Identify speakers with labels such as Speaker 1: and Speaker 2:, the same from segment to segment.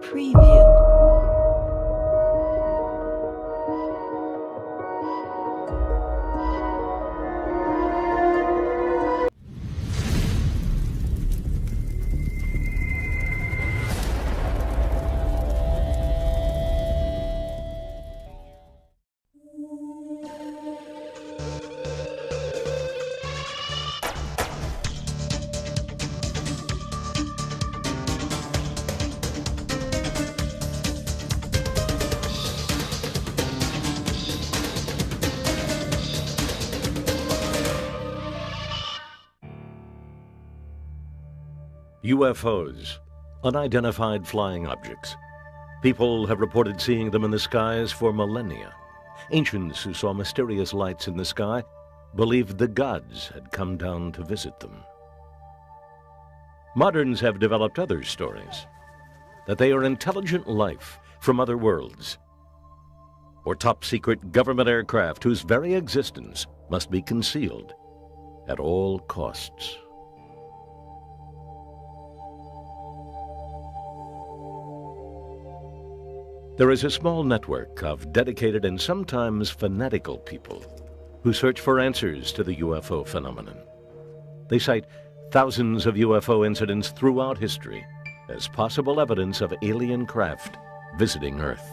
Speaker 1: Preview.
Speaker 2: UFOs, unidentified flying objects. People have reported seeing them in the skies for millennia. Ancients who saw mysterious lights in the sky believed the gods had come down to visit them. Moderns have developed other stories, that they are intelligent life from other worlds, or top-secret government aircraft whose very existence must be concealed at all costs. There is a small network of dedicated and sometimes fanatical people who search for answers to the UFO phenomenon. They cite thousands of UFO incidents throughout history as possible evidence of alien craft visiting Earth.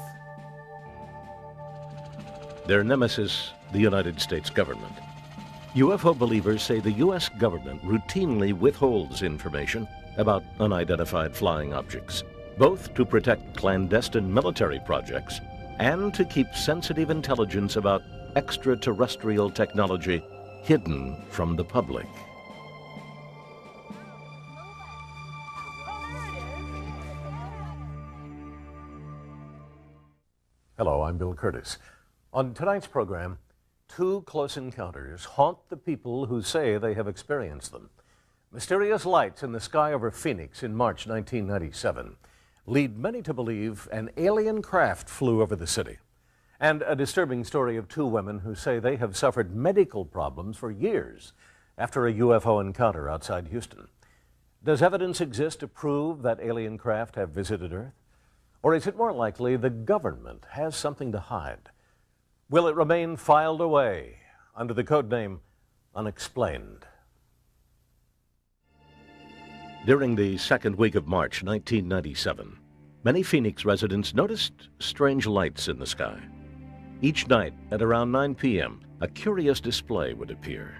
Speaker 2: Their nemesis, the United States government. UFO believers say the U.S. government routinely withholds information about unidentified flying objects, both to protect clandestine military projects and to keep sensitive intelligence about extraterrestrial technology hidden from the public. Hello, I'm Bill Curtis. On tonight's program, two close encounters haunt the people who say they have experienced them. Mysterious lights in the sky over Phoenix in March 1997 lead many to believe an alien craft flew over the city. And a disturbing story of two women who say they have suffered medical problems for years after a UFO encounter outside Houston. Does evidence exist to prove that alien craft have visited Earth? Or is it more likely the government has something to hide? Will it remain filed away under the codename Unexplained? During the second week of March 1997, many Phoenix residents noticed strange lights in the sky. Each night at around 9 p.m., a curious display would appear.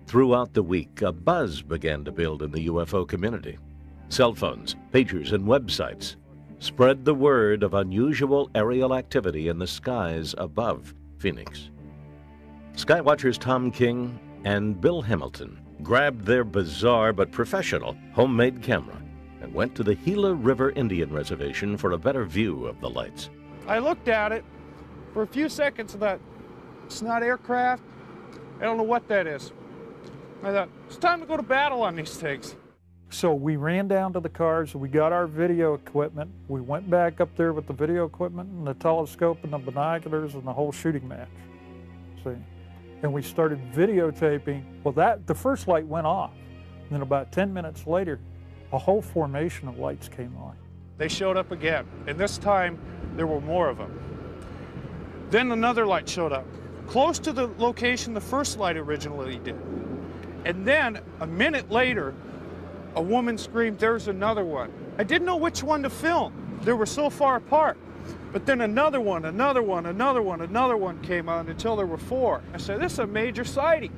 Speaker 2: Throughout the week, a buzz began to build in the UFO community. Cell phones, pagers, and websites spread the word of unusual aerial activity in the skies above Phoenix. Skywatchers Tom King and Bill Hamilton grabbed their bizarre but professional homemade camera and went to the Gila River Indian Reservation for a better view of the lights.
Speaker 3: I looked at it for a few seconds and thought, it's not aircraft, I don't know what that is. I thought, it's time to go to battle on these things. So we ran down to the cars, we got our video equipment, we went back up there with the video equipment and the telescope and the binoculars and the whole shooting match. See? And we started videotaping. Well, the first light went off. And then about 10 minutes later, a whole formation of lights came on. They showed up again, and this time there were more of them. Then another light showed up, close to the location the first light originally did. And then a minute later, a woman screamed, "There's another one." I didn't know which one to film. They were so far apart. But then another one came on until there were four. I said, this is a major sighting,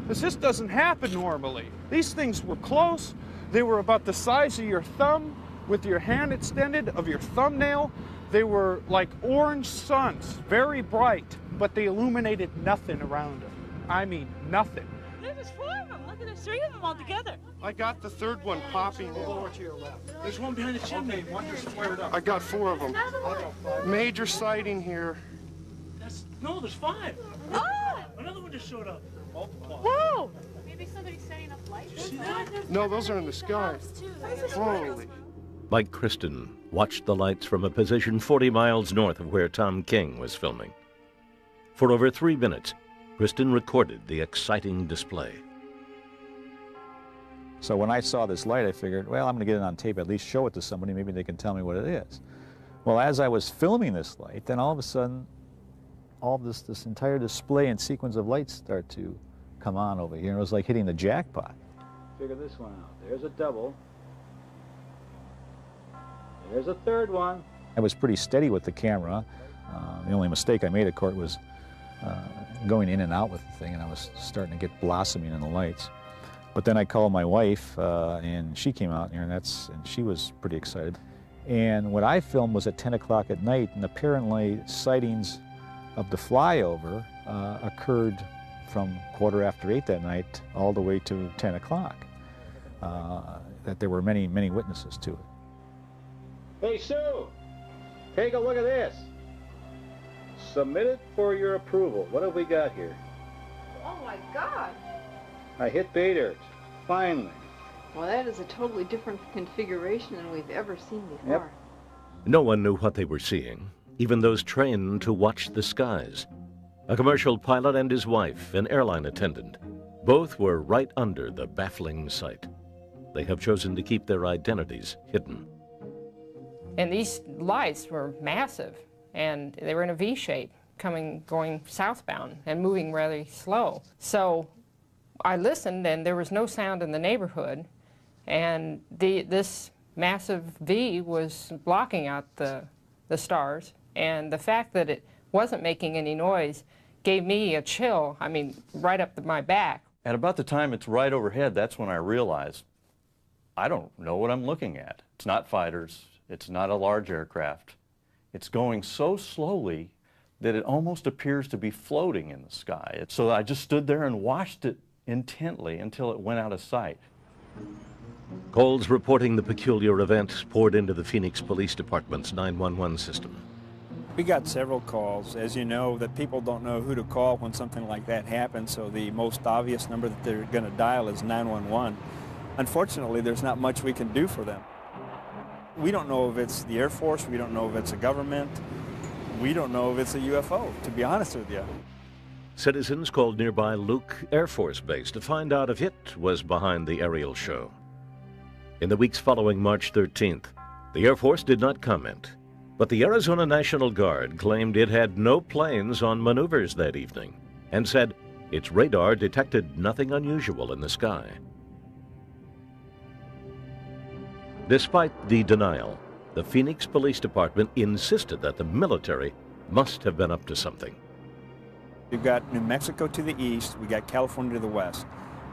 Speaker 3: because this doesn't happen normally. These things were close. They were about the size of your thumb with your hand extended of your thumbnail. They were like orange suns, very bright, but they illuminated nothing around them. I mean, nothing.
Speaker 4: There's four of them. Look at there's three of them all together.
Speaker 3: I got the third one popping.
Speaker 5: Over to your left. There's one behind the chimney. One just flared up.
Speaker 3: I got four of them. Major sighting here.
Speaker 5: No, there's five.
Speaker 4: Oh!
Speaker 5: Another one just showed up.
Speaker 4: Whoa!
Speaker 6: Maybe somebody's setting up lights.
Speaker 5: See that?
Speaker 3: No, those are in the sky. Holy.
Speaker 2: Mike Kristen watched the lights from a position 40 miles north of where Tom King was filming. For over 3 minutes, Kristen recorded the exciting display.
Speaker 1: So when I saw this light, I figured, well, I'm going to get it on tape, at least show it to somebody, maybe they can tell me what it is. Well, as I was filming this light, then all of a sudden, all this entire display and sequence of lights start to come on over here, and it was like hitting the jackpot. Figure this one out. There's a double. There's a third one. I was pretty steady with the camera. The only mistake I made at court was going in and out with the thing, and I was starting to get blossoming in the lights. But then I called my wife, and she came out here, and she was pretty excited. And what I filmed was at 10 o'clock at night, and apparently sightings of the flyover occurred from 8:15 that night all the way to 10 o'clock. That there were many, many witnesses to it. Hey, Sue, take a look at this. Submitted for your approval. What have we got here?
Speaker 7: Oh my God!
Speaker 1: I hit pay dirt, finally.
Speaker 7: Well, that is a totally different configuration than we've ever seen before.
Speaker 1: Yep.
Speaker 2: No one knew what they were seeing, even those trained to watch the skies. A commercial pilot and his wife, an airline attendant, both were right under the baffling sight. They have chosen to keep their identities hidden.
Speaker 8: And these lights were massive, and they were in a V shape, going southbound and moving rather slow. So I listened, and there was no sound in the neighborhood, and this massive V was blocking out the stars, and the fact that it wasn't making any noise gave me a chill, I mean, right up my back.
Speaker 9: At about the time it's right overhead, that's when I realized, I don't know what I'm looking at. It's not fighters, it's not a large aircraft. It's going so slowly that it almost appears to be floating in the sky. So I just stood there and watched it intently until it went out of sight.
Speaker 2: Calls reporting the peculiar event poured into the Phoenix Police Department's 911 system.
Speaker 10: We got several calls. As you know, that people don't know who to call when something like that happens, so the most obvious number that they're going to dial is 911. Unfortunately, there's not much we can do for them. We don't know if it's the Air Force, we don't know if it's a government, we don't know if it's a UFO, to be honest with you.
Speaker 2: Citizens called nearby Luke Air Force Base to find out if it was behind the aerial show. In the weeks following March 13th, the Air Force did not comment, but the Arizona National Guard claimed it had no planes on maneuvers that evening and said its radar detected nothing unusual in the sky. Despite the denial, the Phoenix Police Department insisted that the military must have been up to something.
Speaker 10: We've got New Mexico to the east, we got California to the west.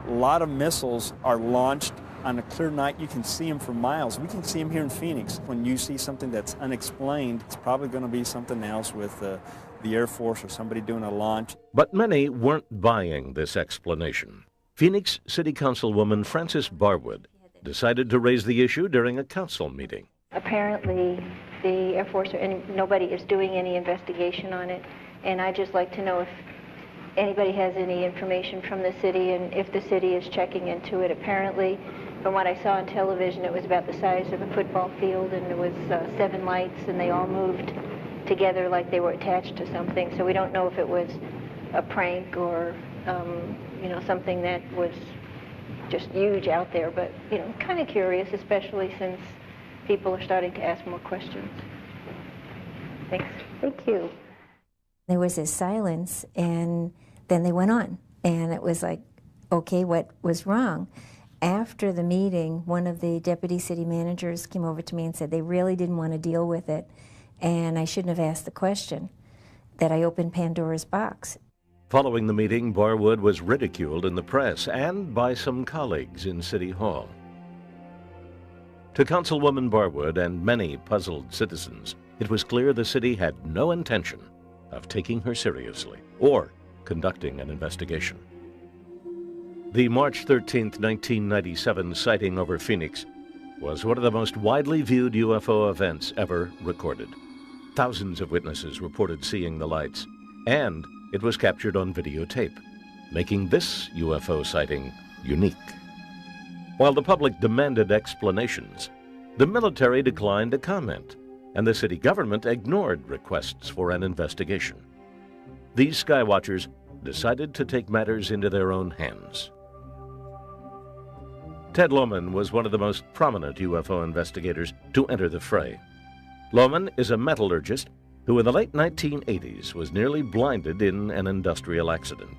Speaker 10: A lot of missiles are launched on a clear night. You can see them for miles. We can see them here in Phoenix. When you see something that's unexplained, it's probably going to be something else with the Air Force or somebody doing a launch.
Speaker 2: But many weren't buying this explanation. Phoenix City Councilwoman Frances Barwood decided to raise the issue during a council meeting.
Speaker 11: Apparently, the Air Force nobody is doing any investigation on it, and I'd just like to know if anybody has any information from the city and if the city is checking into it. Apparently, from what I saw on television, it was about the size of a football field, and there was 7 lights, and they all moved together like they were attached to something. So we don't know if it was a prank or, something that was just huge out there, but, kind of curious, especially since people are starting to ask more questions. Thanks.
Speaker 12: Thank you. There was this silence, and then they went on, and it was like, okay, what was wrong? After the meeting, one of the deputy city managers came over to me and said they really didn't want to deal with it, and I shouldn't have asked the question, that I opened Pandora's box.
Speaker 2: Following the meeting, Barwood was ridiculed in the press and by some colleagues in City Hall. To Councilwoman Barwood and many puzzled citizens, it was clear the city had no intention of taking her seriously or conducting an investigation. The March 13th, 1997 sighting over Phoenix was one of the most widely viewed UFO events ever recorded. Thousands of witnesses reported seeing the lights, and it was captured on videotape, making this UFO sighting unique. While the public demanded explanations, the military declined to comment, and the city government ignored requests for an investigation. These skywatchers decided to take matters into their own hands. Ted Lohman was one of the most prominent UFO investigators to enter the fray. Lohman is a metallurgist who in the late 1980s was nearly blinded in an industrial accident.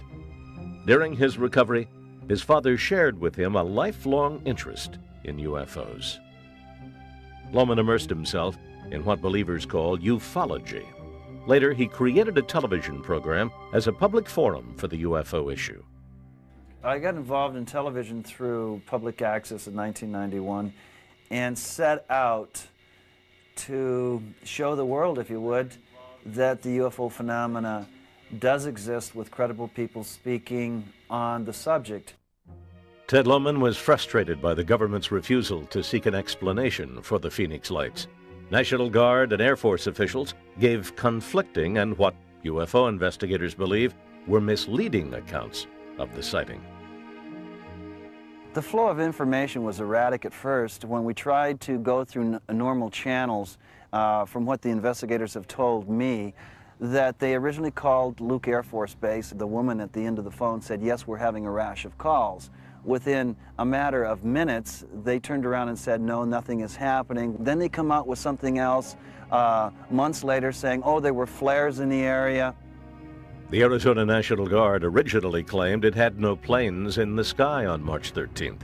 Speaker 2: During his recovery, his father shared with him a lifelong interest in UFOs. Lohman immersed himself in what believers call ufology. Later, he created a television program as a public forum for the UFO issue.
Speaker 10: I got involved in television through public access in 1991 and set out to show the world, if you would, that the UFO phenomena does exist with credible people speaking on the subject.
Speaker 2: Ted Lohman was frustrated by the government's refusal to seek an explanation for the Phoenix Lights. National Guard and Air Force officials gave conflicting and what UFO investigators believe were misleading accounts of the sighting.
Speaker 10: The flow of information was erratic at first. When we tried to go through normal channels, from what the investigators have told me, that they originally called Luke Air Force Base. The woman at the end of the phone said, yes, we're having a rash of calls. Within a matter of minutes, they turned around and said, no, nothing is happening. Then they come out with something else months later saying, oh, there were flares in the area.
Speaker 2: The Arizona National Guard originally claimed it had no planes in the sky on March 13th.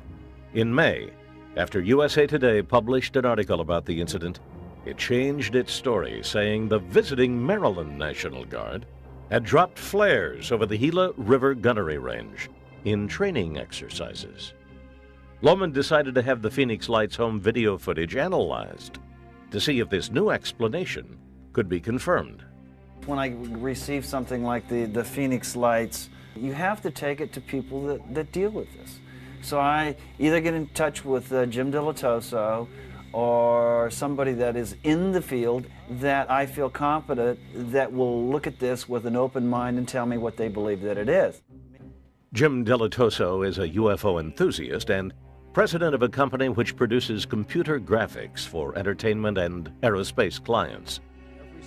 Speaker 2: In May, after USA Today published an article about the incident, it changed its story, saying the visiting Maryland National Guard had dropped flares over the Gila River Gunnery Range in training exercises. Lohman decided to have the Phoenix Lights home video footage analyzed to see if this new explanation could be confirmed.
Speaker 10: When I receive something like the Phoenix Lights, you have to take it to people that deal with this. So I either get in touch with Jim Dilatoso or somebody that is in the field that I feel confident that will look at this with an open mind and tell me what they believe that it is.
Speaker 2: Jim Dilatoso is a UFO enthusiast and president of a company which produces computer graphics for entertainment and aerospace clients.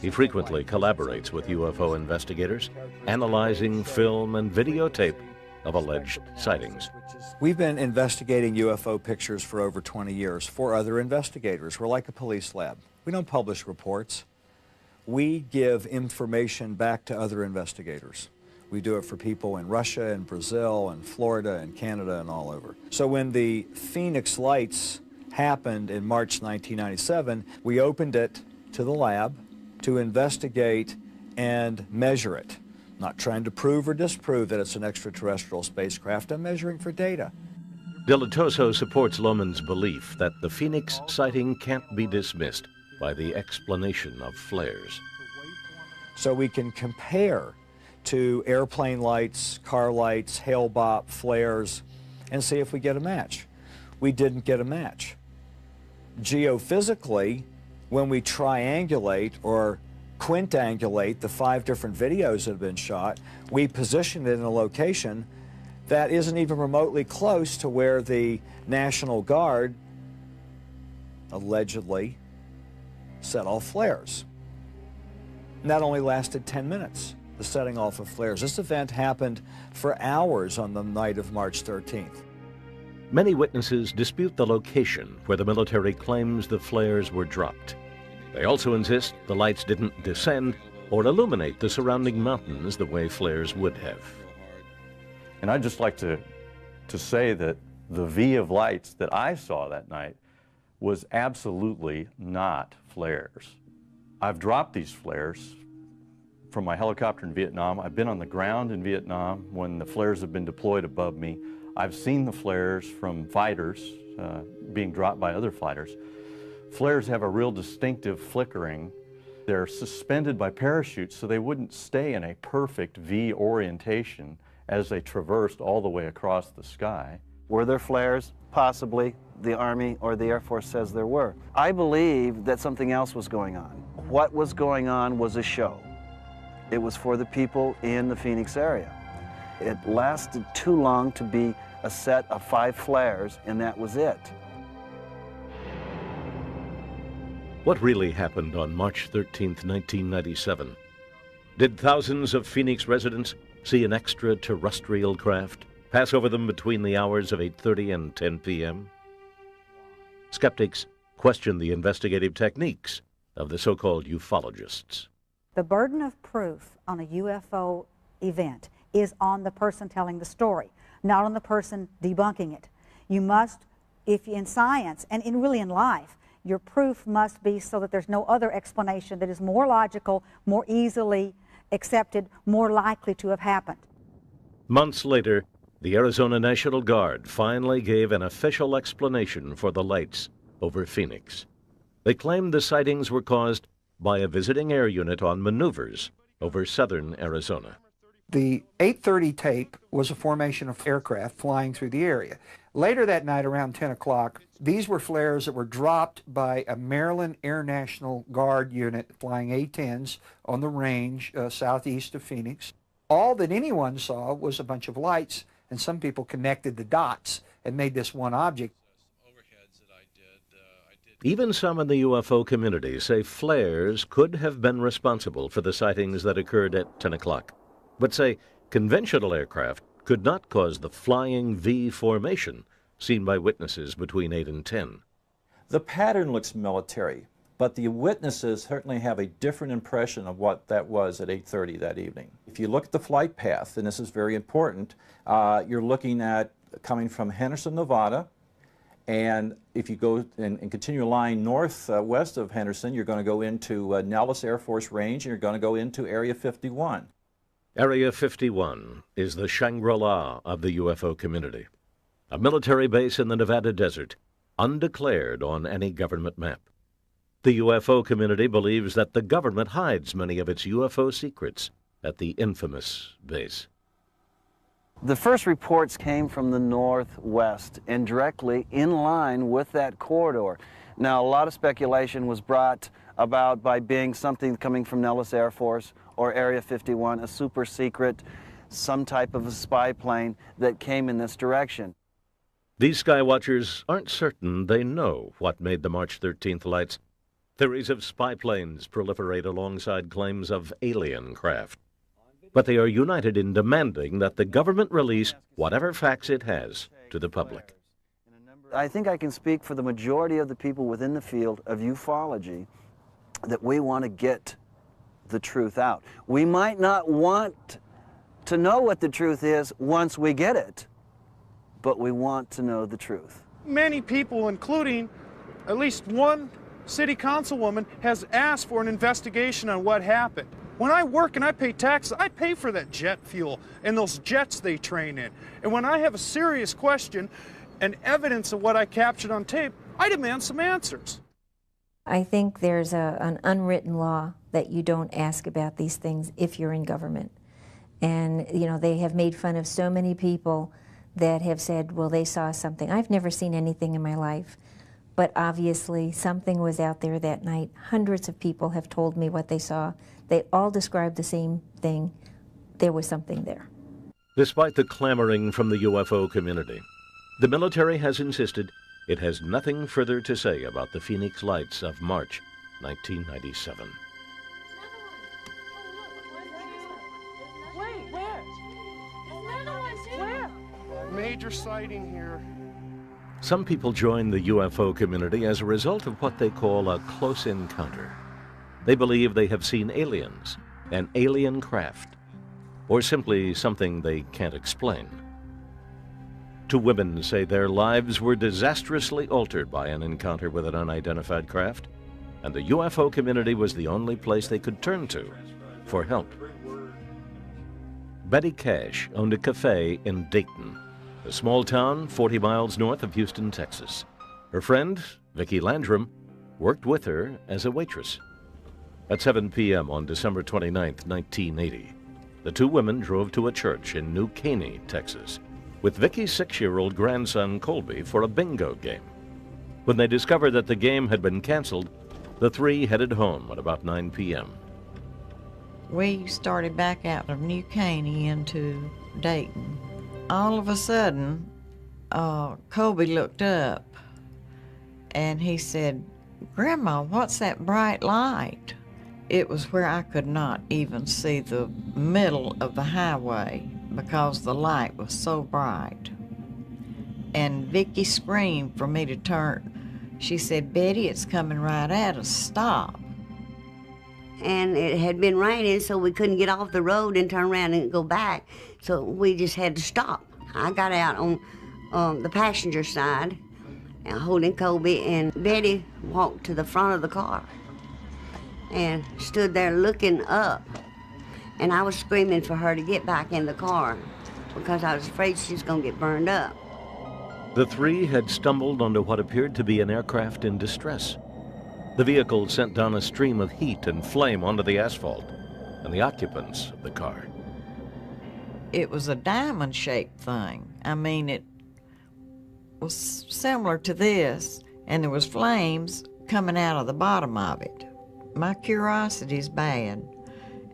Speaker 2: He frequently collaborates with UFO investigators, analyzing film and videotape of alleged sightings.
Speaker 13: We've been investigating UFO pictures for over 20 years for other investigators. We're like a police lab. We don't publish reports. We give information back to other investigators. We do it for people in Russia and Brazil and Florida and Canada and all over. So when the Phoenix Lights happened in March 1997, we opened it to the lab to investigate and measure it. Not trying to prove or disprove that it's an extraterrestrial spacecraft. I'm measuring for data.
Speaker 2: Dilatoso supports Lohman's belief that the Phoenix sighting can't be dismissed by the explanation of flares.
Speaker 13: So we can compare to airplane lights, car lights, hail-bop, flares, and see if we get a match. We didn't get a match. Geophysically, when we triangulate or quintangulate the 5 different videos that have been shot, we position it in a location that isn't even remotely close to where the National Guard allegedly set off flares. And that only lasted 10 minutes, the setting off of flares. This event happened for hours on the night of March 13th.
Speaker 2: Many witnesses dispute the location where the military claims the flares were dropped. They also insist the lights didn't descend or illuminate the surrounding mountains the way flares would have.
Speaker 9: And I'd just like to say that the V of lights that I saw that night was absolutely not flares. I've dropped these flares from my helicopter in Vietnam. I've been on the ground in Vietnam when the flares have been deployed above me. I've seen the flares from fighters being dropped by other fighters. Flares have a real distinctive flickering. They're suspended by parachutes so they wouldn't stay in a perfect V orientation as they traversed all the way across the sky.
Speaker 10: Were there flares? Possibly. The Army or the Air Force says there were. I believe that something else was going on. What was going on was a show. It was for the people in the Phoenix area. It lasted too long to be a set of 5 flares, and that was it.
Speaker 2: What really happened on March 13th, 1997? Did thousands of Phoenix residents see an extraterrestrial craft pass over them between the hours of 8:30 and 10 p.m.? Skeptics question the investigative techniques of the so-called ufologists.
Speaker 14: The burden of proof on a UFO event is on the person telling the story, not on the person debunking it. You must, if in science and really in life, your proof must be so that there's no other explanation that is more logical, more easily accepted, more likely to have happened.
Speaker 2: Months later, the Arizona National Guard finally gave an official explanation for the lights over Phoenix. They claimed the sightings were caused by a visiting air unit on maneuvers over southern Arizona.
Speaker 15: The 8:30 tape was a formation of aircraft flying through the area. Later that night, around 10 o'clock, these were flares that were dropped by a Maryland Air National Guard unit flying A-10s on the range southeast of Phoenix. All that anyone saw was a bunch of lights, and some people connected the dots and made this one object.
Speaker 2: Even some in the UFO community say flares could have been responsible for the sightings that occurred at 10 o'clock, but say conventional aircraft could not cause the flying V formation seen by witnesses between 8 and 10.
Speaker 16: The pattern looks military, but the witnesses certainly have a different impression of what that was at 8:30 that evening. If you look at the flight path, and this is very important, you're looking at coming from Henderson, Nevada, and if you go and continue a line northwest of Henderson, you're going to go into Nellis Air Force Range, and you're going to go into Area 51.
Speaker 2: Area 51 is the Shangri-La of the UFO community, a military base in the Nevada desert, undeclared on any government map. The UFO community believes that the government hides many of its UFO secrets at the infamous base.
Speaker 17: The first reports came from the northwest and directly in line with that corridor. Now, a lot of speculation was brought about by being something coming from Nellis Air Force or Area 51, a super secret, some type of a spy plane that came in this direction.
Speaker 2: These skywatchers aren't certain they know what made the March 13th lights. Theories of spy planes proliferate alongside claims of alien craft. But they are united in demanding that the government release whatever facts it has to the public.
Speaker 17: I think I can speak for the majority of the people within the field of ufology that we want to get the truth out. We might not want to know what the truth is once we get it, but we want to know the truth.
Speaker 3: Many people, including at least one city councilwoman, has asked for an investigation on what happened. When I work and I pay taxes, I pay for that jet fuel and those jets they train in. And when I have a serious question and evidence of what I captured on tape, I demand some answers.
Speaker 12: I think there's an unwritten law that you don't ask about these things if you're in government. And, you know, they have made fun of so many people that have said, well, they saw something. I've never seen anything in my life, but obviously something was out there that night. Hundreds of people have told me what they saw. They all described the same thing. There was something there.
Speaker 2: Despite the clamoring from the UFO community, the military has insisted it has nothing further to say about the Phoenix lights of March 1997.
Speaker 4: Wait, where? Another one, too. Where?
Speaker 3: Major sighting here.
Speaker 2: Some people join the UFO community as a result of what they call a close encounter. They believe they have seen aliens, an alien craft, or simply something they can't explain. Two women say their lives were disastrously altered by an encounter with an unidentified craft, and the UFO community was the only place they could turn to for help. Betty Cash owned a cafe in Dayton, a small town 40 miles north of Houston, Texas. Her friend, Vicki Landrum, worked with her as a waitress. At 7 p.m. on December 29, 1980, the two women drove to a church in New Caney, Texas, with Vicki's 6-year-old grandson Colby for a bingo game. When they discovered that the game had been canceled, the three headed home at about 9 p.m.
Speaker 18: We started back out of New Caney into Dayton. All of a sudden, Colby looked up and he said, "Grandma, what's that bright light?" It was where I could not even see the middle of the highway because the light was so bright. And Vicki screamed for me to She said, Betty, it's coming right at us, stop.
Speaker 19: And it had been raining, so we couldn't get off the road and turn around and go back. So we just had to stop. I got out on the passenger side, holding Colby, and Betty walked to the front of the car and stood there looking up. And I was screaming for her to get back in the car because I was afraid she was going to get burned up.
Speaker 2: The three had stumbled onto what appeared to be an aircraft in distress. The vehicle sent down a stream of heat and flame onto the asphalt and the occupants of the car.
Speaker 18: It was a diamond-shaped thing. I mean, it was similar to this, and there was flames coming out of the bottom of it. My curiosity's bad,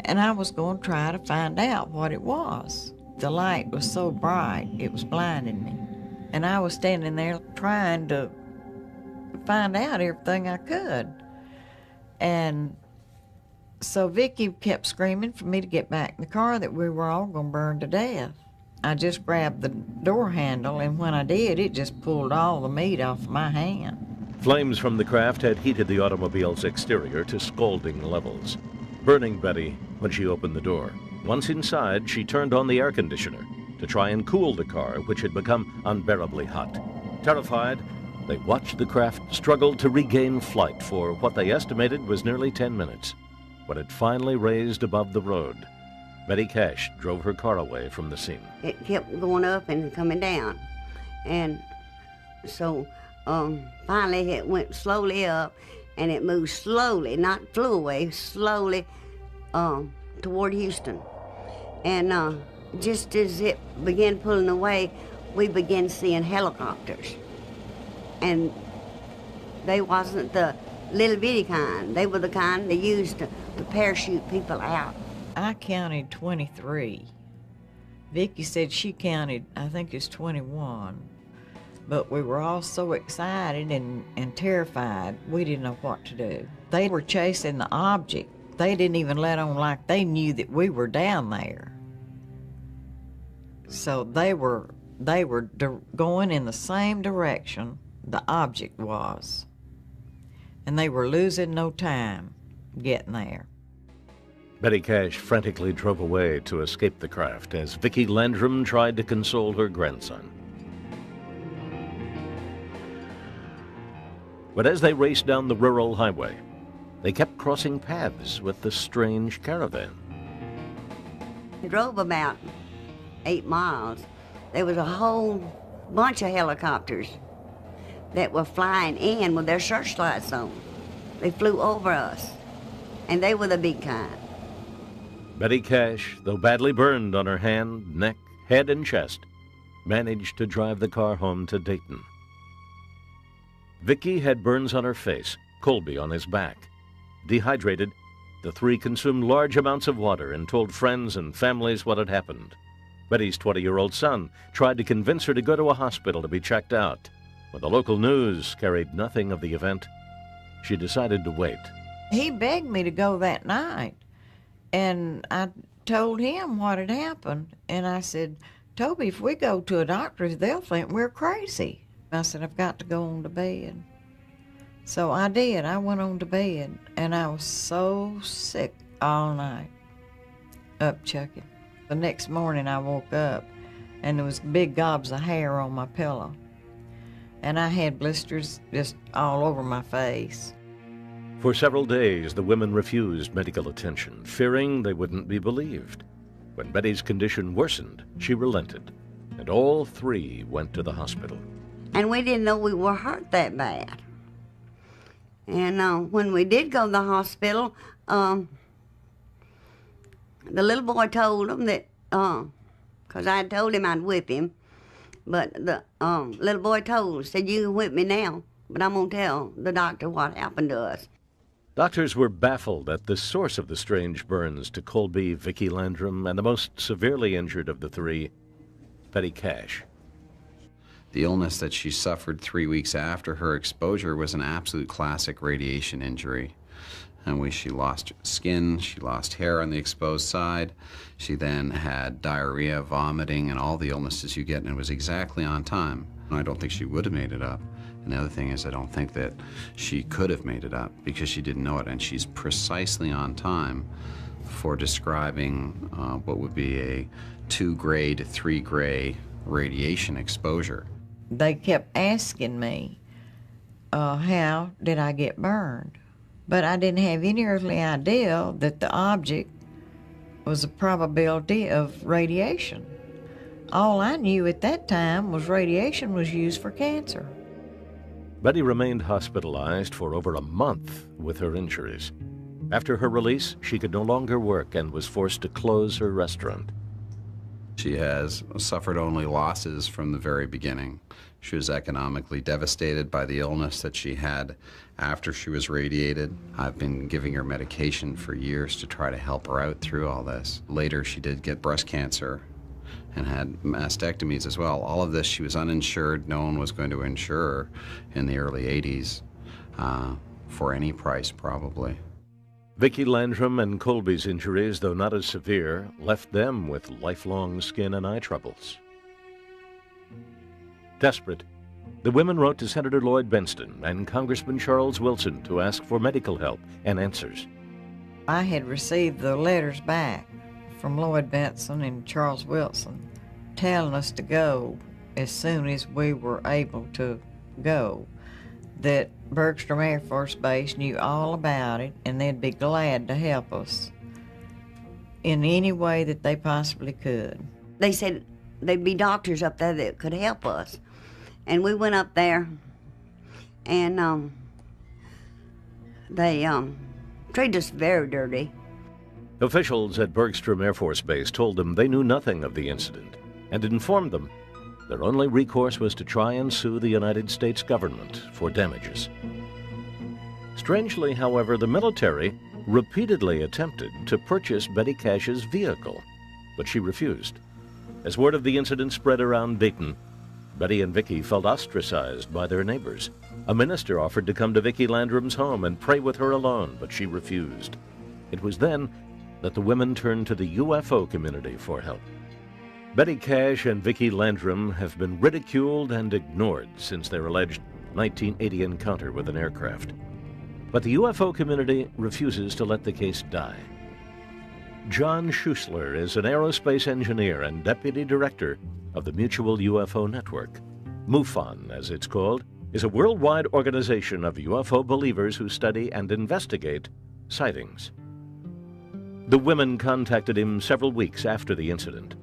Speaker 18: and I was going to try to find out what it was. The light was so bright, it was blinding me. And I was standing there trying to find out everything I could. And so Vicki kept screaming for me to get back in the car, that we were all going to burn to death. I just grabbed the door handle, and when I did, it just pulled all the meat off my hand.
Speaker 2: Flames from the craft had heated the automobile's exterior to scalding levels, burning Betty when she opened the door. Once inside, she turned on the air conditioner to try and cool the car, which had become unbearably hot. Terrified, they watched the craft struggle to regain flight for what they estimated was nearly 10 minutes. When it finally raised above the road, Betty Cash drove her car away from the scene.
Speaker 19: It kept going up and coming down. And so finally it went slowly up, and it moved slowly, not flew away, slowly toward Houston. And just as it began pulling away, we began seeing helicopters. And they wasn't the little bitty kind. They were the kind they used to parachute people out.
Speaker 18: I counted 23. Vicki said she counted, I think it's 21. But we were all so excited and terrified, we didn't know what to do. They were chasing the object. They didn't even let on like they knew that we were down there. So they were going in the same direction the object was. And they were losing no time getting there.
Speaker 2: Betty Cash frantically drove away to escape the craft as Vicki Landrum tried to console her grandson. But as they raced down the rural highway, they kept crossing paths with the strange caravan.
Speaker 19: We drove about 8 miles. There was a whole bunch of helicopters that were flying in with their searchlights on. They flew over us, and they were the big kind.
Speaker 2: Betty Cash, though badly burned on her hand, neck, head, and chest, managed to drive the car home to Dayton. Vicki had burns on her face, Colby on his back. Dehydrated, the three consumed large amounts of water and told friends and families what had happened. Betty's 20-year-old son tried to convince her to go to a hospital to be checked out. When the local news carried nothing of the event, she decided to wait.
Speaker 18: He begged me to go that night, and I told him what had happened. And I said, Toby, if we go to a doctor's, they'll think we're crazy. I said, I've got to go on to bed. So I did. I went on to bed, and I was so sick all night, up chucking. The next morning I woke up, and there was big gobs of hair on my pillow. And I had blisters just all over my face.
Speaker 2: For several days, the women refused medical attention, fearing they wouldn't be believed. When Betty's condition worsened, she relented, and all three went to the hospital.
Speaker 19: And we didn't know we were hurt that bad. And when we did go to the hospital, the little boy told them that, because I had told him I'd whip him, but the little boy said, you can whip me now, but I'm going to tell the doctor what happened to us.
Speaker 2: Doctors were baffled at the source of the strange burns to Colby, Vicki Landrum, and the most severely injured of the three, Betty Cash.
Speaker 20: The illness that she suffered 3 weeks after her exposure was an absolute classic radiation injury. And she lost skin, she lost hair on the exposed side. She then had diarrhea, vomiting, and all the illnesses you get, and it was exactly on time. I don't think she would have made it up And the other thing is I don't think that she could have made it up because she didn't know it, and she's precisely on time for describing what would be a 2-gray to 3-gray radiation exposure.
Speaker 18: They kept asking me, how did I get burned? But I didn't have any earthly idea that the object was a probability of radiation. All I knew at that time was radiation was used for cancer.
Speaker 2: Betty remained hospitalized for over a month with her injuries. After her release, she could no longer work and was forced to close her restaurant.
Speaker 20: She has suffered only losses from the very beginning. She was economically devastated by the illness that she had after she was radiated. I've been giving her medication for years to try to help her out through all this. Later, she did get breast cancer and had mastectomies as well. All of this, she was uninsured. No one was going to insure her in the early 80s for any price, probably.
Speaker 2: Vicki Landrum and Colby's injuries, though not as severe, left them with lifelong skin and eye troubles. Desperate, the women wrote to Senator Lloyd Benston and Congressman Charles Wilson to ask for medical help and answers.
Speaker 18: I had received the letters back from Lloyd Benson and Charles Wilson telling us to go as soon as we were able to go, that Bergstrom Air Force Base knew all about it and they'd be glad to help us in any way that they possibly could.
Speaker 19: They said there'd be doctors up there that could help us. And we went up there, and they treated us very dirty.
Speaker 2: Officials at Bergstrom Air Force Base told them they knew nothing of the incident and informed them their only recourse was to try and sue the United States government for damages. Strangely, however, the military repeatedly attempted to purchase Betty Cash's vehicle, but she refused. As word of the incident spread around Dayton, Betty and Vicki felt ostracized by their neighbors. A minister offered to come to Vicki Landrum's home and pray with her alone, but she refused. It was then that the women turned to the UFO community for help. Betty Cash and Vicki Landrum have been ridiculed and ignored since their alleged 1980 encounter with an aircraft. But the UFO community refuses to let the case die. John Schuessler is an aerospace engineer and deputy director of the Mutual UFO Network. MUFON, as it's called, is a worldwide organization of UFO believers who study and investigate sightings. The women contacted him several weeks after the incident.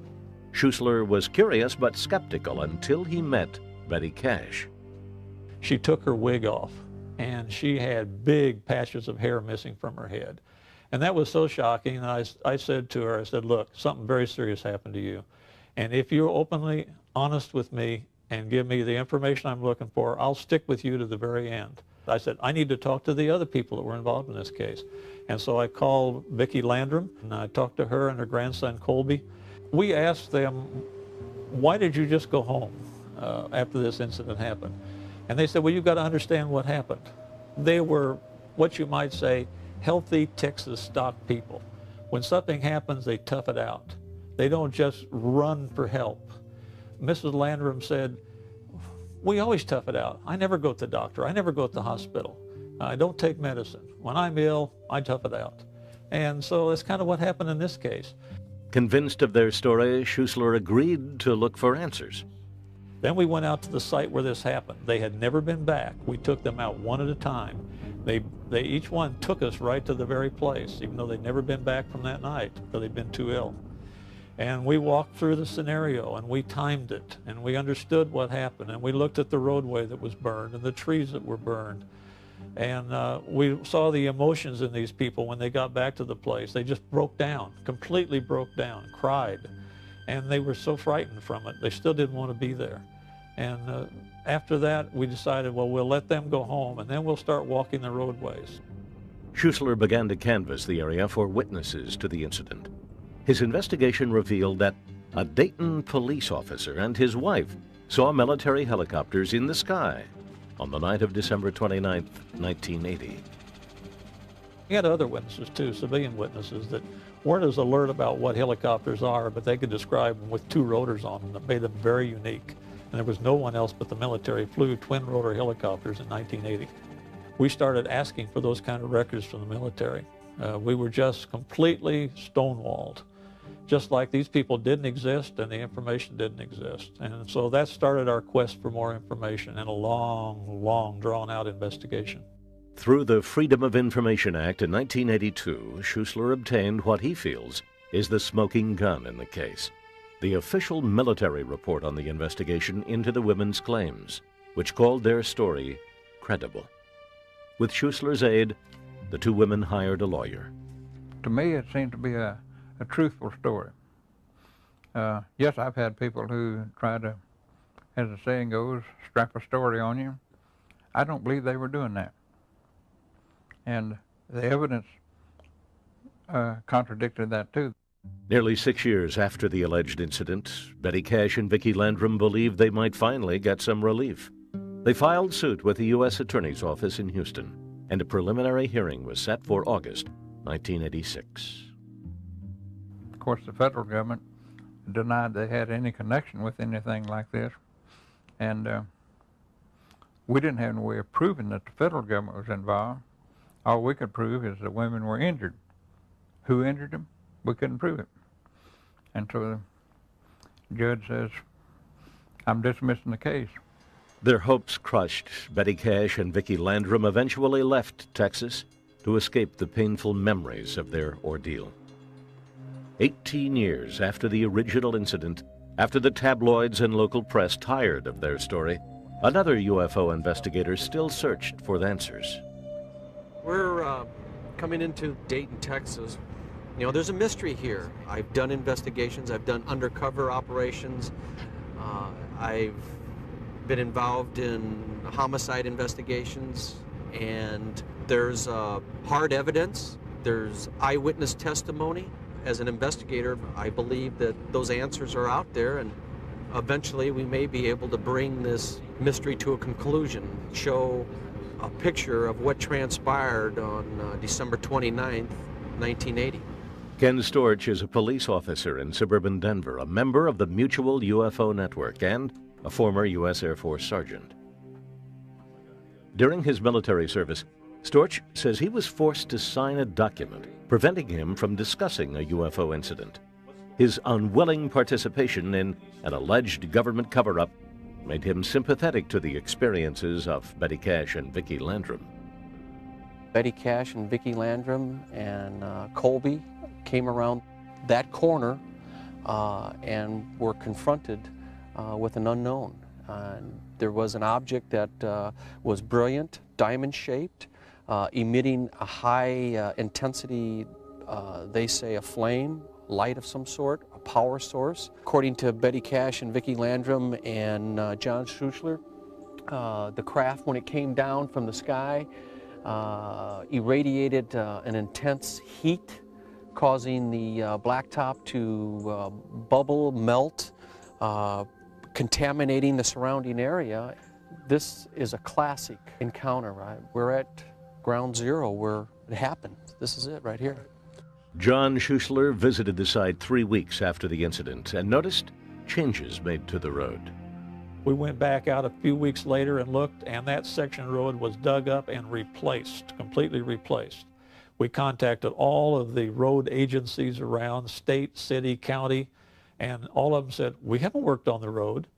Speaker 2: Schuessler was curious but skeptical until he met Betty Cash.
Speaker 3: She took her wig off, and she had big patches of hair missing from her head. And that was so shocking, and I said to her, I said, look, something very serious happened to you. And if you're openly honest with me and give me the information I'm looking for, I'll stick with you to the very end. I said, I need to talk to the other people that were involved in this case. And so I called Vicki Landrum, and I talked to her and her grandson, Colby. We asked them, why did you just go home after this incident happened? And they said, well, you've got to understand what happened. They were, what you might say, healthy Texas stock people. When something happens, they tough it out. They don't just run for help. Mrs. Landrum said, we always tough it out. I never go to the doctor. I never go to the hospital. I don't take medicine. When I'm ill, I tough it out. And so that's kind of what happened in this case.
Speaker 2: Convinced of their story, Schuessler agreed to look for answers.
Speaker 3: Then we went out to the site where this happened. They had never been back. We took them out one at a time. They each one took us right to the very place, even though they'd never been back from that night because they'd been too ill. And we walked through the scenario, and we timed it, and we understood what happened, and we looked at the roadway that was burned and the trees that were burned. And we saw the emotions in these people when they got back to the place. They just broke down, completely broke down, cried. And they were so frightened from it, they still didn't want to be there. And after that, we decided, well, we'll let them go home, and then we'll start walking the roadways.
Speaker 2: Schuessler began to canvass the area for witnesses to the incident. His investigation revealed that a Dayton police officer and his wife saw military helicopters in the sky on the night of December 29, 1980.
Speaker 3: We had other witnesses too, civilian witnesses that weren't as alert about what helicopters are, but they could describe them with two rotors on them that made them very unique.
Speaker 21: and there was no one else but the military flew twin-rotor helicopters in 1980. We started asking for those kind of records from the military. We were just completely stonewalled, just like these people didn't exist and the information didn't exist. And so that started our quest for more information and a long, long, drawn-out investigation.
Speaker 2: Through the Freedom of Information Act in 1982, Schuessler obtained what he feels is the smoking gun in the case: the official military report on the investigation into the women's claims, which called their story credible. With Schuessler's aid, the two women hired a lawyer.
Speaker 22: To me, it seemed to be a truthful story. Yes, I've had people who try to, as the saying goes, strap a story on you. I don't believe they were doing that. And the evidence contradicted that too.
Speaker 2: Nearly 6 years after the alleged incident, Betty Cash and Vicki Landrum believed they might finally get some relief. They filed suit with the U.S. Attorney's Office in Houston, and a preliminary hearing was set for August 1986.
Speaker 22: Of course, the federal government denied they had any connection with anything like this, and we didn't have any way of proving that the federal government was involved. All we could prove is the women were injured. Who injured them? We couldn't prove it. And so the judge says, I'm dismissing the case.
Speaker 2: Their hopes crushed, Betty Cash and Vicki Landrum eventually left Texas to escape the painful memories of their ordeal. 18 years after the original incident, after the tabloids and local press tired of their story, another UFO investigator still searched for the answers.
Speaker 23: We're coming into Dayton, Texas. You know, there's a mystery here. I've done investigations, I've done undercover operations, I've been involved in homicide investigations, and there's hard evidence, there's eyewitness testimony. As an investigator, I believe that those answers are out there, and eventually we may be able to bring this mystery to a conclusion, show a picture of what transpired on December 29th, 1980.
Speaker 2: Ken Storch is a police officer in suburban Denver, a member of the Mutual UFO Network, and a former U.S. Air Force sergeant. During his military service, Storch says he was forced to sign a document preventing him from discussing a UFO incident. His unwilling participation in an alleged government cover-up made him sympathetic to the experiences of Betty Cash and Vicki Landrum.
Speaker 23: Betty Cash and Vicki Landrum and Colby came around that corner and were confronted with an unknown. There was an object that was brilliant, diamond-shaped, emitting a high intensity, they say a flame, light of some sort, a power source. According to Betty Cash and Vicki Landrum and John Schuessler, the craft, when it came down from the sky, irradiated an intense heat, causing the blacktop to bubble, melt, contaminating the surrounding area. This is a classic encounter, right? We're at ground zero where it happened. This is it right here.
Speaker 2: John Schuessler visited the site 3 weeks after the incident and noticed changes made to the road.
Speaker 21: We went back out a few weeks later and looked, and that section of road was dug up and replaced, completely replaced. We contacted all of the road agencies around, state, city, county, and all of them said, we haven't worked on the road.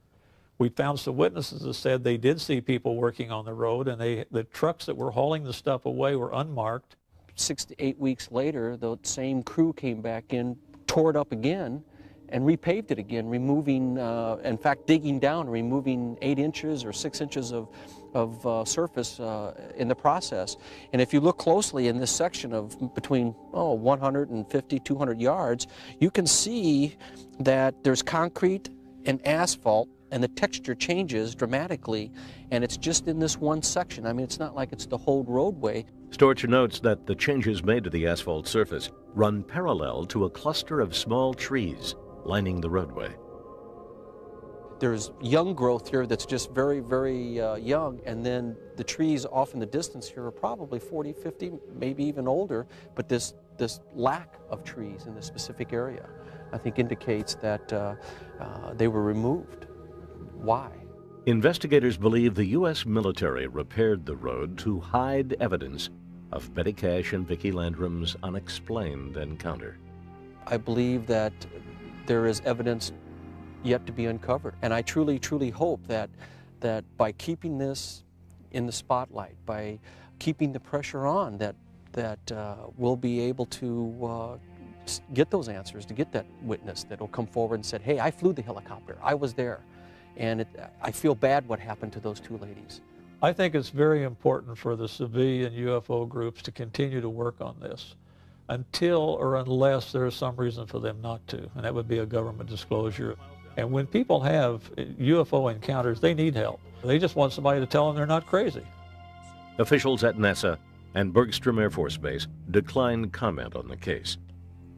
Speaker 21: We found some witnesses that said they did see people working on the road, and the trucks that were hauling the stuff away were unmarked.
Speaker 23: 6 to 8 weeks later, the same crew came back in, tore it up again, and repaved it again, removing, in fact, digging down, removing 8 inches or 6 inches of surface in the process. And if you look closely in this section of between 150, 200 yards, you can see that there's concrete and asphalt, and the texture changes dramatically, and it's just in this one section. I mean, it's not like it's the whole roadway.
Speaker 2: Storch notes that the changes made to the asphalt surface run parallel to a cluster of small trees lining the roadway.
Speaker 23: There's young growth here that's just very, very young, and then the trees off in the distance here are probably 40, 50, maybe even older, but this lack of trees in this specific area, I think, indicates that they were removed. Why?
Speaker 2: Investigators believe the U.S. military repaired the road to hide evidence of Betty Cash and Vicki Landrum's unexplained encounter.
Speaker 23: I believe that there is evidence yet to be uncovered, and I truly, truly hope that by keeping this in the spotlight, by keeping the pressure on, that we'll be able to get those answers, to get that witness that will come forward and said, hey, I flew the helicopter, I was there, and I feel bad what happened to those two ladies.
Speaker 21: I think it's very important for the civilian UFO groups to continue to work on this until or unless there's some reason for them not to, and that would be a government disclosure. And when people have UFO encounters, they need help. They just want somebody to tell them they're not crazy.
Speaker 2: Officials at NASA and Bergstrom Air Force Base declined comment on the case.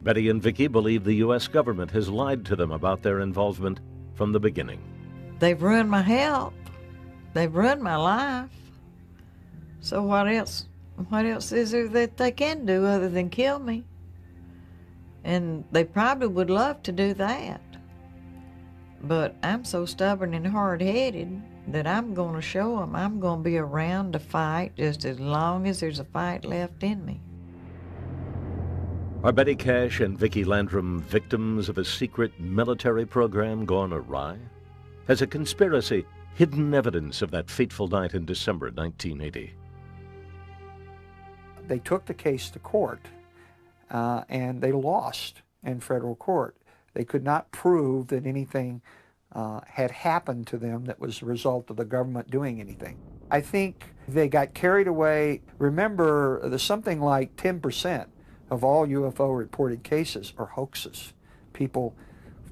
Speaker 2: Betty and Vicki believe the U.S. government has lied to them about their involvement from the beginning.
Speaker 18: They've ruined my health. They've ruined my life. So what else is there that they can do other than kill me? And they probably would love to do that. But I'm so stubborn and hard-headed that I'm going to show them I'm going to be around to fight just as long as there's a fight left in me.
Speaker 2: Are Betty Cash and Vicki Landrum victims of a secret military program gone awry? Has a conspiracy hidden evidence of that fateful night in December 1980?
Speaker 15: They took the case to court, and they lost in federal court. They could not prove that anything had happened to them that was a result of the government doing anything. I think they got carried away. Remember, there's something like 10% of all UFO reported cases are hoaxes. People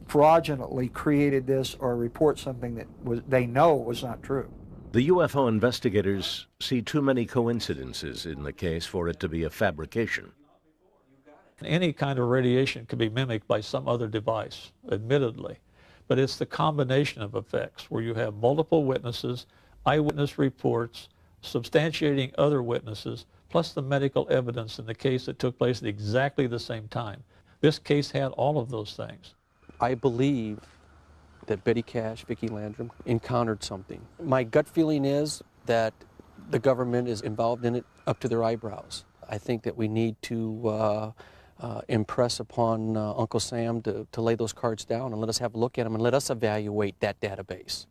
Speaker 15: fraudulently created this or report something that they know was not true.
Speaker 2: The UFO investigators see too many coincidences in the case for it to be a fabrication.
Speaker 21: Any kind of radiation can be mimicked by some other device, admittedly, but it's the combination of effects where you have multiple witnesses, eyewitness reports, substantiating other witnesses, plus the medical evidence in the case that took place at exactly the same time. This case had all of those things.
Speaker 23: I believe that Betty Cash, Vicki Landrum encountered something. My gut feeling is that the government is involved in it up to their eyebrows. I think that we need to impress upon Uncle Sam to lay those cards down and let us have a look at them and let us evaluate that database.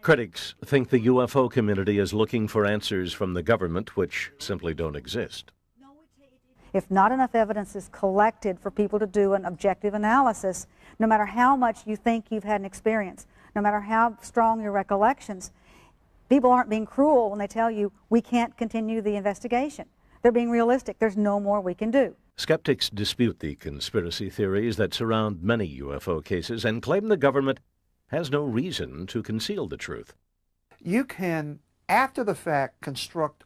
Speaker 2: Critics think the UFO community is looking for answers from the government which simply don't exist.
Speaker 14: If not enough evidence is collected for people to do an objective analysis, no matter how much you think you've had an experience, no matter how strong your recollections, people aren't being cruel when they tell you we can't continue the investigation. They're being realistic. There's no more we can do.
Speaker 2: Skeptics dispute the conspiracy theories that surround many UFO cases and claim the government has no reason to conceal the truth.
Speaker 15: You can, after the fact, construct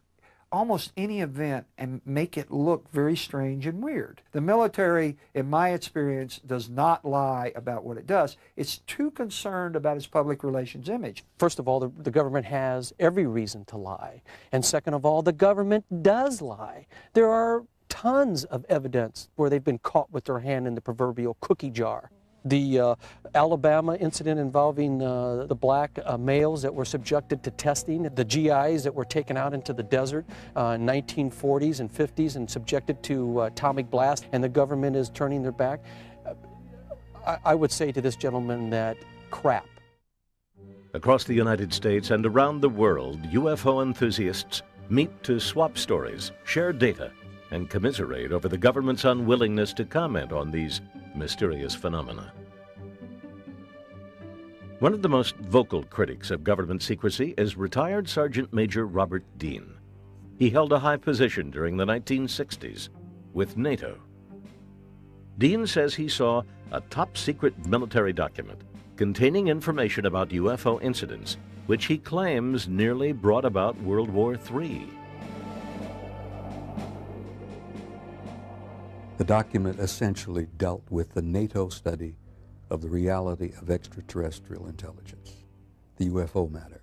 Speaker 15: almost any event and make it look very strange and weird. The military, in my experience, does not lie about what it does. It's too concerned about its public relations image.
Speaker 23: First of all, the government has every reason to lie. And second of all, the government does lie. There are tons of evidence where they've been caught with their hand in the proverbial cookie jar. The Alabama incident involving the black males that were subjected to testing, the GIs that were taken out into the desert in 1940s and 50s and subjected to atomic blast, and the government is turning their back. I would say to this gentleman that crap.
Speaker 2: Across the United States and around the world, UFO enthusiasts meet to swap stories, share data, and commiserate over the government's unwillingness to comment on these mysterious phenomena. One of the most vocal critics of government secrecy is retired Sergeant Major Robert Dean. He held a high position during the 1960s with NATO. Dean says he saw a top-secret military document containing information about UFO incidents, which he claims nearly brought about World War III.
Speaker 5: The document essentially dealt with the NATO study of the reality of extraterrestrial intelligence, the UFO matter.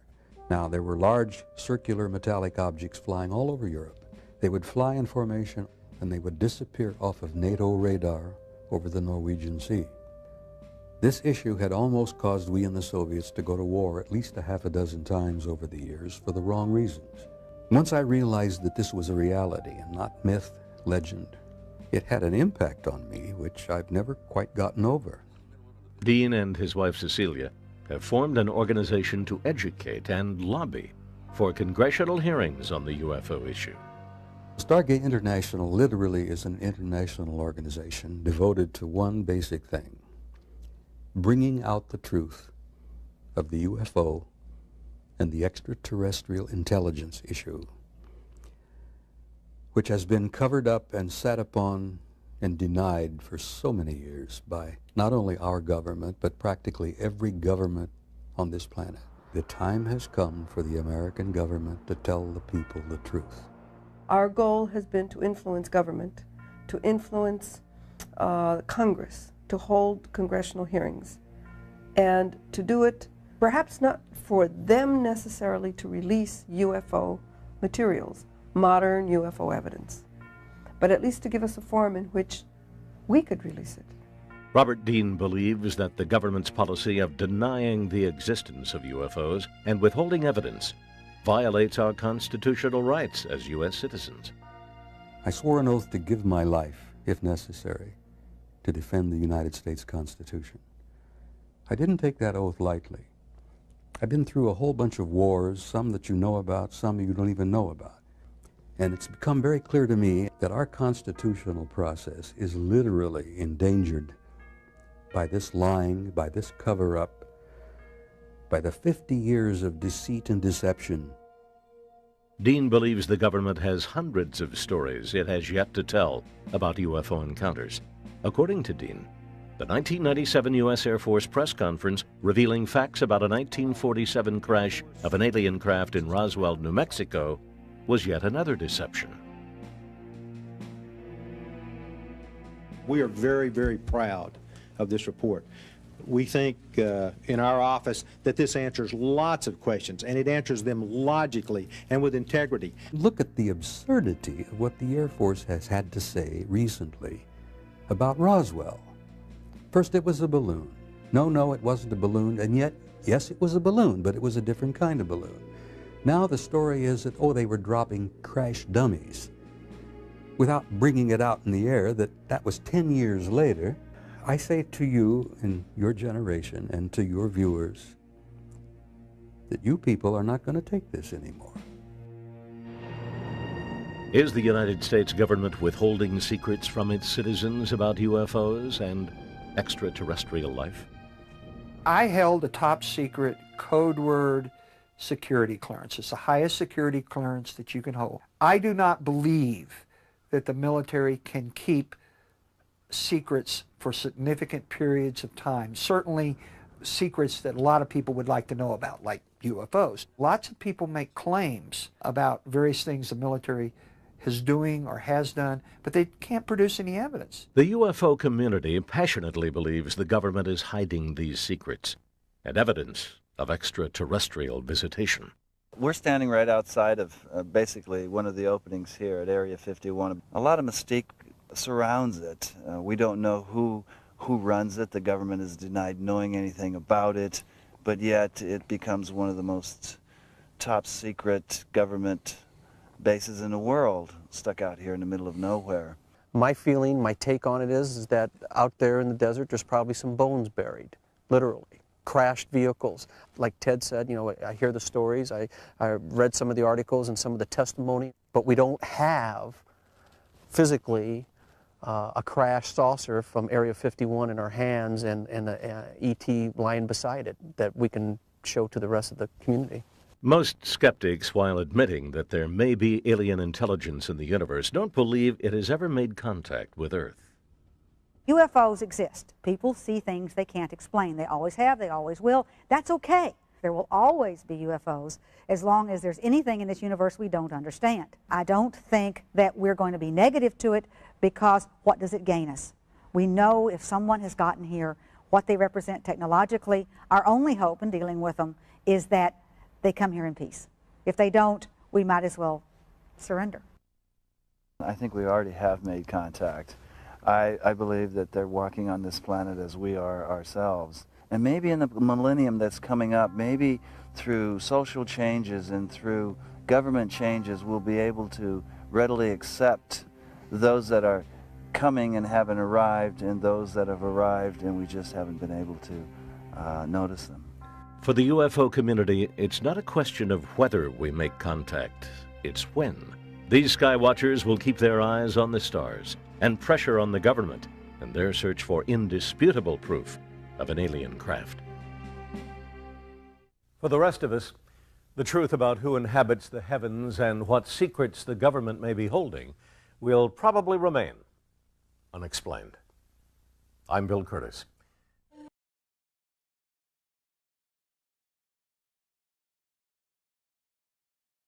Speaker 5: Now, there were large circular metallic objects flying all over Europe. They would fly in formation and they would disappear off of NATO radar over the Norwegian Sea. This issue had almost caused we and the Soviets to go to war at least a half a dozen times over the years for the wrong reasons. Once I realized that this was a reality and not myth, legend, it had an impact on me which I've never quite gotten over.
Speaker 2: Dean and his wife Cecilia have formed an organization to educate and lobby for congressional hearings on the UFO issue.
Speaker 5: Stargate International literally is an international organization devoted to one basic thing: bringing out the truth of the UFO and the extraterrestrial intelligence issue, which has been covered up and sat upon and denied for so many years by not only our government, but practically every government on this planet. The time has come for the American government to tell the people the truth.
Speaker 1: Our goal has been to influence government, to influence Congress, to hold congressional hearings, and to do it perhaps not for them necessarily to release UFO materials, modern UFO evidence, but at least to give us a forum in which we could release it.
Speaker 2: Robert Dean believes that the government's policy of denying the existence of UFOs and withholding evidence violates our constitutional rights as U.S. citizens.
Speaker 5: I swore an oath to give my life, if necessary, to defend the United States Constitution. I didn't take that oath lightly. I've been through a whole bunch of wars, some that you know about, some you don't even know about. And it's become very clear to me that our constitutional process is literally endangered by this lying, by this cover-up, by the 50 years of deceit and deception.
Speaker 2: Dean believes the government has hundreds of stories it has yet to tell about UFO encounters. According to Dean, the 1997 U.S. Air Force press conference revealing facts about a 1947 crash of an alien craft in Roswell, New Mexico, was yet another deception.
Speaker 6: We are very, very proud of this report. We think in our office that this answers lots of questions, and it answers them logically and with integrity.
Speaker 5: Look at the absurdity of what the Air Force has had to say recently about Roswell. First it was a balloon. No, it wasn't a balloon, and yet, yes, it was a balloon, but it was a different kind of balloon. Now the story is that, oh, they were dropping crash dummies, without bringing it out in the air, that was 10 years later. I say to you and your generation and to your viewers that you people are not going to take this anymore.
Speaker 2: Is the United States government withholding secrets from its citizens about UFOs and extraterrestrial life?
Speaker 15: I held a top secret code word security clearance. It's the highest security clearance that you can hold. I do not believe that the military can keep secrets for significant periods of time. Certainly secrets that a lot of people would like to know about, like UFOs. Lots of people make claims about various things the military is doing or has done, but they can't produce any evidence.
Speaker 2: The UFO community passionately believes the government is hiding these secrets and evidence of extraterrestrial visitation.
Speaker 17: We're standing right outside of basically one of the openings here at Area 51. A lot of mystique surrounds it. We don't know who runs it. The government has denied knowing anything about it, but yet it becomes one of the most top secret government bases in the world, stuck out here in the middle of nowhere.
Speaker 7: My feeling, my take on it is that out there in the desert there's probably some bones buried, literally. Crashed vehicles. Like Ted said, you know, I hear the stories, I read some of the articles and some of the testimony, but we don't have physically a crashed saucer from Area 51 in our hands and an ET lying beside it that we can show to the rest of the community.
Speaker 2: Most skeptics, while admitting that there may be alien intelligence in the universe, don't believe it has ever made contact with Earth.
Speaker 14: UFOs exist. People see things they can't explain. They always have, they always will. That's okay. There will always be UFOs as long as there's anything in this universe we don't understand. I don't think that we're going to be negative to it, because what does it gain us? We know if someone has gotten here, what they represent technologically. Our only hope in dealing with them is that they come here in peace. If they don't, we might as well surrender.
Speaker 17: I think we already have made contact. I believe that they're walking on this planet as we are ourselves. And maybe in the millennium that's coming up, maybe through social changes and through government changes, we'll be able to readily accept those that are coming and haven't arrived and those that have arrived and we just haven't been able to notice them.
Speaker 2: For the UFO community, it's not a question of whether we make contact, it's when. These sky watchers will keep their eyes on the stars and pressure on the government in their search for indisputable proof of an alien craft. For the rest of us, the truth about who inhabits the heavens and what secrets the government may be holding will probably remain unexplained. I'm Bill Curtis.